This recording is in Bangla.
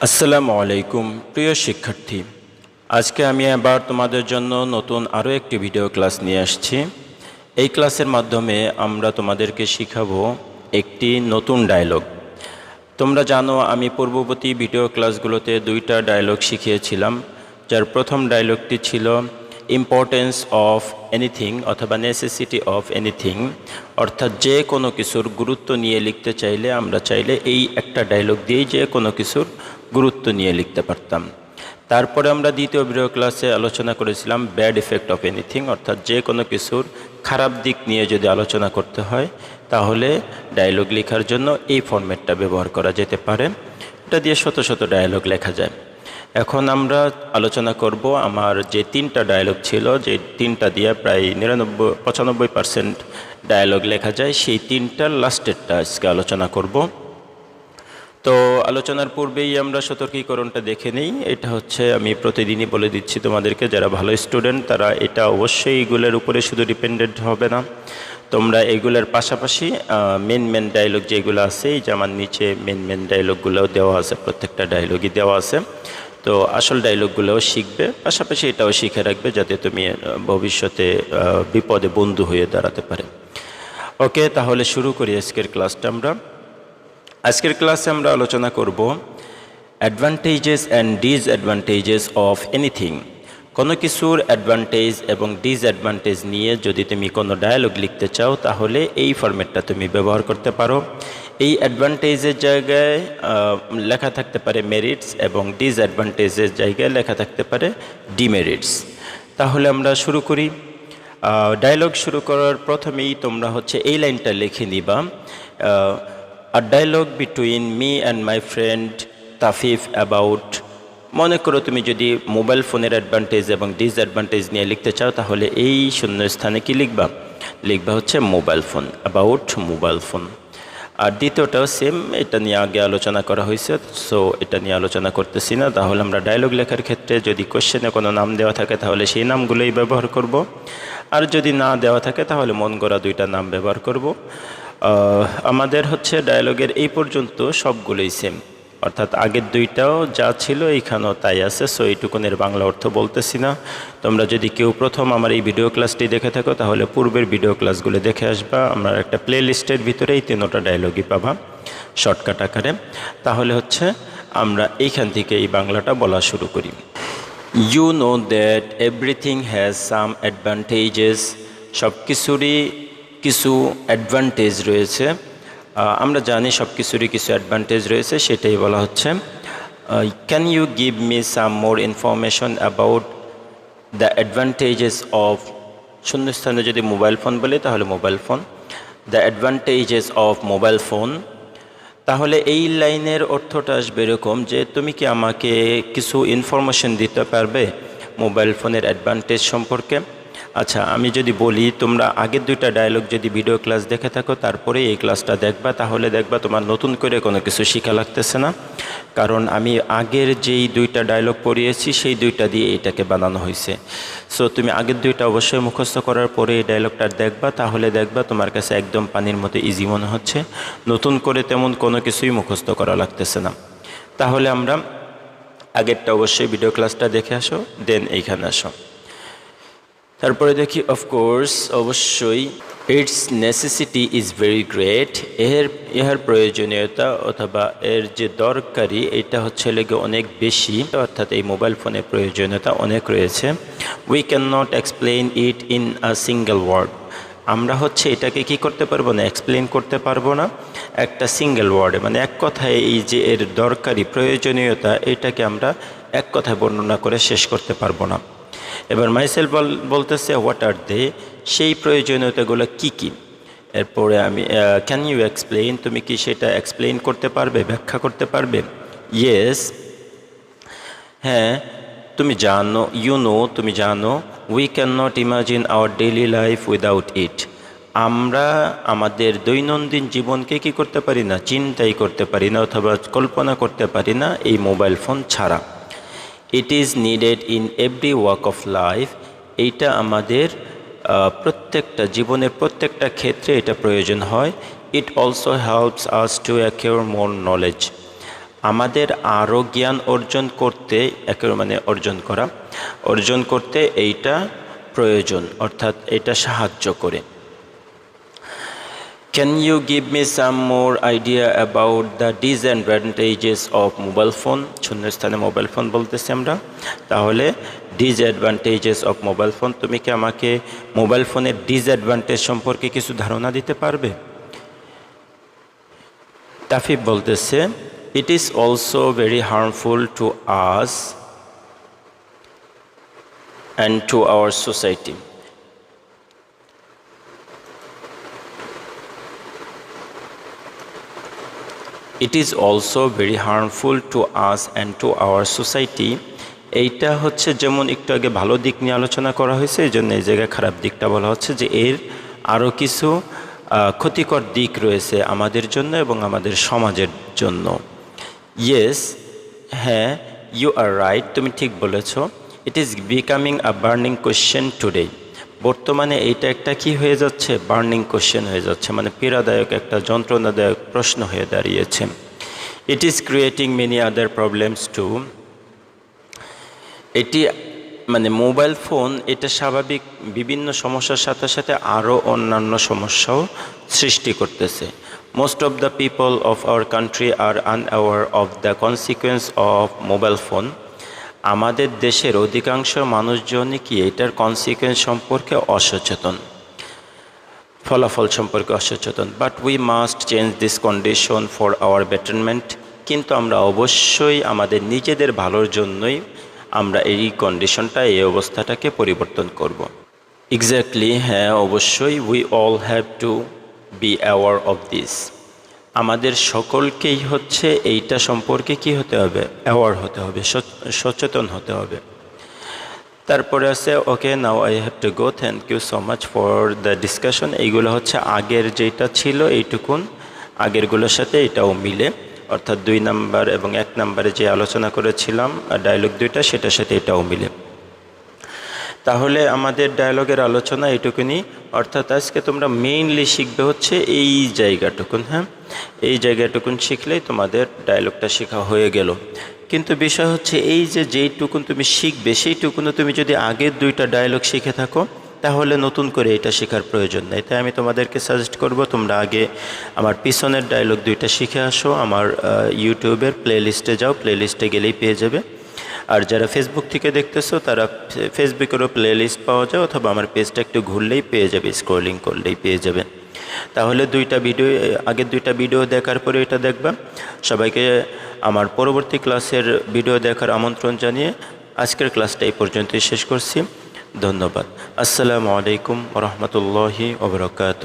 আসসালামু আলাইকুম প্রিয় শিক্ষার্থী, আজকে আমি আবার তোমাদের জন্য নতুন আরও একটি ভিডিও ক্লাস নিয়ে আসছি। এই ক্লাসের মাধ্যমে আমরা তোমাদেরকে শিখাবো একটি নতুন ডায়লগ। তোমরা জানো আমি পূর্ববর্তী ভিডিও ক্লাসগুলোতে দুইটা ডায়লগ শিখিয়েছিলাম, যার প্রথম ডায়লগটি ছিল ইম্পর্টেন্স অফ এনিথিং অথবা নেসেসিটি অফ এনিথিং, অর্থাৎ যে কোনো কিছুর গুরুত্ব নিয়ে লিখতে চাইলে আমরা চাইলে এই একটা ডায়লগ দিয়েই যে কোনো কিছুর গুরুত্ব নিয়ে লিখতে পারতাম। তারপরে আমরা দ্বিতীয় ভিডিও ক্লাসে আলোচনা করেছিলাম ব্যাড ইফেক্ট অফ এনিথিং, অর্থাৎ যে কোনো কিছুর খারাপ দিক নিয়ে যদি আলোচনা করতে হয় তাহলে ডায়লগ লেখার জন্য এই ফরম্যাটটা ব্যবহার করা যেতে পারে। এটা দিয়ে শত শত ডায়লগ লেখা যায়। এখন আমরা আলোচনা করব আমার যে তিনটা ডায়লগ ছিল, যে তিনটা দিয়ে প্রায় 95% ডায়লগ লেখা যায়, সেই তিনটার লাস্টেরটা আজকে আলোচনা করব। তো আলোচনার পূর্বেই আমরা সতর্কীকরণটা দেখে নিই। এটা হচ্ছে আমি প্রতিদিনই বলে দিচ্ছি তোমাদেরকে, যারা ভালো স্টুডেন্ট তারা এটা অবশ্যই এগুলোর উপরে শুধু ডিপেন্ডেন্ট হবে না, তোমরা এগুলোর পাশাপাশি মেন ডায়লগ যেগুলো আছে, এই যে আমার নিচে মেন ডায়লগগুলোও দেওয়া আছে, প্রত্যেকটা ডায়লগই দেওয়া আছে। তো আসল ডায়লগগুলোও শিখবে, পাশাপাশি এটাও শিখে রাখবে যাতে তুমি ভবিষ্যতে বিপদে বন্ধু হয়ে দাঁড়াতে পারে। ওকে, তাহলে শুরু করি আজকের ক্লাসটা। আজকের ক্লাসে আমরা আলোচনা করব advantages and disadvantages of anything. কোনো কিছুর অ্যাডভান্টেজ এবং ডিসঅ্যাডভান্টেজ নিয়ে যদি তুমি কোনো ডায়ালগ লিখতে চাও তাহলে এই ফরম্যাটটা তুমি ব্যবহার করতে পারো। এই অ্যাডভান্টেজের জায়গায় লেখা থাকতে পারে মেরিটস এবং ডিসঅ্যাডভান্টেজের জায়গায় লেখা থাকতে পারে ডিমেরিটস। তাহলে আমরা শুরু করি। ডায়ালগ শুরু করার প্রথমেই তোমরা হচ্ছে এই লাইনটা লিখে নিবা, A dialogue between me and my friend Tafif about. মনে করো তুমি যদি মোবাইল ফোনের অ্যাডভান্টেজ এবং ডিসঅ্যাডভান্টেজ নিয়ে লিখতে চাও তাহলে এই শূন্যস্থানে কি লিখবা? লিখবা হচ্ছে mobile phone, about mobile phone. আর দ্বিতীয়টাও সেম, এটা নিয়ে আগে আলোচনা করা হয়েছে, সো এটা নিয়ে আলোচনা করতেছি না। তাহলে আমরা ডায়লগ লেখার ক্ষেত্রে যদি কোশ্চেনে কোনো নাম দেওয়া থাকে তাহলে সেই নামগুলোই ব্যবহার করব, আর যদি না দেওয়া থাকে তাহলে মন গড়া দুইটা নাম ব্যবহার করব। আমাদের হচ্ছে ডায়লগের এই পর্যন্ত সবগুলোই সেম, অর্থাৎ আগের দুইটাও যা ছিল এইখানেও তাই আছে, সো এইটুকুনের বাংলা অর্থ বলতেছি না। তোমরা যদি কেউ প্রথম আমার এই ভিডিও ক্লাসটি দেখে থাকো তাহলে পূর্বের ভিডিও ক্লাসগুলো দেখে আসবা, আমরা একটা প্লে লিস্টের ভিতরে এই তিনটা ডায়লগই পাবা শর্টকাট আকারে। তাহলে হচ্ছে আমরা এইখান থেকে এই বাংলাটা বলা শুরু করি। You know that everything has some advantages. সব কিছুরই কিছু অ্যাডভান্টেজ রয়েছে। আমরা জানি সব কিছুরই কিছু অ্যাডভান্টেজ রয়েছে, সেটাই বলা হচ্ছে। Can you give me some more information about the advantages of, শূন্যস্থানে যদি মোবাইল ফোন বলি তাহলে mobile phone, the advantages of mobile phone. তাহলে এই লাইনের অর্থটা আসবে এরকম যে তুমি কি আমাকে কিছু ইনফরমেশন দিতে পারবে মোবাইল ফোনের অ্যাডভান্টেজ সম্পর্কে। আচ্ছা, আমি যদি বলি তোমরা আগের দুইটা ডায়লগ যদি ভিডিও ক্লাস দেখে থাকো তারপরে এই ক্লাসটা দেখবা, তাহলে দেখবা তোমার নতুন করে কোনো কিছু শেখা লাগতেছে না, কারণ আমি আগের যেই দুইটা ডায়লগ পড়িয়েছি সেই দুইটা দিয়ে এটাকে বানানো হয়েছে। সো তুমি আগের দুইটা অবশ্যই মুখস্থ করার পরে এই ডায়লগটা দেখবা, তাহলে দেখবা তোমার কাছে একদম পানির মতো ইজি মনে হচ্ছে, নতুন করে তেমন কোনো কিছুই মুখস্থ করা লাগতেছে না। তাহলে আমরা আগেরটা অবশ্যই ভিডিও ক্লাসটা দেখে আসো, দেন এইখানে আসো। তারপরে দেখি অফকোর্স, অবশ্যই, it's necessity is very great. এর প্রয়োজনীয়তা অথবা এর যে দরকারি এটা হচ্ছে লেগে অনেক বেশি, অর্থাৎ এই মোবাইল ফোনের প্রয়োজনীয়তা অনেক রয়েছে। We can not explain it in a single word. আমরা হচ্ছে এটাকে কি করতে পারবো না, এক্সপ্লেইন করতে পারবো না একটা সিঙ্গেল ওয়ার্ডে, মানে এক কথায় এই যে এর দরকারি প্রয়োজনীয়তা এটাকে আমরা এক কথায় বর্ণনা করে শেষ করতে পারবো না। এবার মাইসেলফ বলতেছে হোয়াট আর দে, সেই প্রয়োজনীয়তাগুলো কি কি। এরপরে আমি ক্যান ইউ এক্সপ্লেইন, তুমি কি সেটা এক্সপ্লেইন করতে পারবে, ব্যাখ্যা করতে পারবে। ইয়েস, হ্যাঁ, তুমি জানো, ইউ নো, তুমি জানো। We can not imagine our daily life without it. আমরা আমাদের দৈনন্দিন জীবনকে কি করতে পারি না, চিন্তাই করতে পারি না অথবা কল্পনা করতে পারি না এই মোবাইল ফোন ছাড়া। It is needed in every walk of life. এইটা আমাদের প্রত্যেকটা জীবনের প্রত্যেকটা ক্ষেত্রে এটা প্রয়োজন হয়। It also helps us to অ্যাকিউর more knowledge. আমাদের আরও জ্ঞান অর্জন করতে অর্জন করতে এইটা প্রয়োজন, অর্থাৎ এটা সাহায্য করে। Can you give me some more idea about the disadvantages of mobile phone? শূন্যস্থানে মোবাইল ফোন বলতেছি আমরা, তাহলে ডিসঅ্যাডভান্টেজেস অফ মোবাইল ফোন। তুমি কি আমাকে মোবাইল ফোনের ডিসঅ্যাডভান্টেজ সম্পর্কে কিছু ধারণা দিতে পারবে? তাফিফ বলতেছে, it is also very harmful to us and to our society. It is also very harmful to us and to our society. এইটা হচ্ছে যেমন একটু আগে ভালো দিক নিয়ে আলোচনা করা হয়েছে, এই জন্য এই জায়গায় খারাপ দিকটা বলা হচ্ছে যে এর আরও কিছু ক্ষতিকর দিক রয়েছে আমাদের জন্য এবং আমাদের সমাজের জন্য। ইয়েস, হ্যাঁ, ইউ আর রাইট, তুমি ঠিক বলেছ। It is becoming a burning question today. বর্তমানে এইটা একটা কি হয়ে যাচ্ছে? বার্নিং কোয়েশ্চেন হয়ে যাচ্ছে, মানে পীড়াদায়ক একটা যন্ত্রণাদায়ক প্রশ্ন হয়ে দাঁড়িয়েছে। It is creating many other problems too. এটি মানে মোবাইল ফোন এটা স্বাভাবিক বিভিন্ন সমস্যার সাথে সাথে আরও অন্যান্য সমস্যাও সৃষ্টি করতেছে। Most of the people of our country are unaware of the consequence of mobile phone. আমাদের দেশের অধিকাংশ মানুষজনই কি এটার কনসিকুয়েন্স সম্পর্কে অসচেতন, ফলাফল সম্পর্কে অসচেতন। But we must change this condition for our betterment. কিন্তু আমরা অবশ্যই আমাদের নিজেদের ভালোর জন্যই আমরা এই কন্ডিশনটা, এই অবস্থাটাকে পরিবর্তন করব। এক্স্যাক্টলি, হ্যাঁ অবশ্যই। We all have to be aware of this. আমাদের সকলকেই হচ্ছে এইটা সম্পর্কে কি হতে হবে? অ্যাওয়ার হতে হবে, সচেতন হতে হবে। তারপরে আছে okay now I have to go, thank you so much for the discussion. এইগুলো হচ্ছে আগের যেটা ছিল এইটুকুন, আগেরগুলোর সাথে এটাও মিলে, অর্থাৎ 2 নাম্বার এবং 1 নাম্বারে যে আলোচনা করেছিলাম ডায়লগ 2টা, সেটার সাথে এটাও মিলে। তাহলে আমাদের ডায়লগের আলোচনা এইটুকুনি, অর্থাৎ আজকে তোমরা মেইনলি শিখবে হচ্ছে এই জায়গাটুকুন। হ্যাঁ, এই জায়গাটুকুন শিখলেই তোমাদের ডায়লগটা শেখা হয়ে গেল। কিন্তু বিষয় হচ্ছে এই যে যেইটুকুন তুমি শিখবে সেইটুকুনও তুমি যদি আগের 2টা ডায়লগ শিখে থাকো তাহলে নতুন করে এটা শেখার প্রয়োজন নেই। তাই আমি তোমাদেরকে সাজেস্ট করব তোমরা আগে আমার পিছনের ডায়লগ 2টা শিখে আসো। আমার ইউটিউবের প্লেলিস্টে যাও, প্লেলিস্টে গেলেই পেয়ে যাবে। আর যারা ফেসবুক থেকে দেখতেছো তারা ফেসবুকেরও প্লেলিস্ট পাওয়া যায়, অথবা আমার পেজটা একটু ঘুরলেই পেয়ে যাবে, স্ক্রলিং করলেই পেয়ে যাবে। তাহলে 2টা ভিডিও, আগের 2টা ভিডিও দেখার পরে এটা দেখবা। সবাইকে আমার পরবর্তী ক্লাসের ভিডিও দেখার আমন্ত্রণ জানিয়ে আজকের ক্লাসটা এই পর্যন্তই শেষ করছি। ধন্যবাদ। আসসালামু আলাইকুম ওয়া রাহমাতুল্লাহি ওয়া বারাকাতুহু।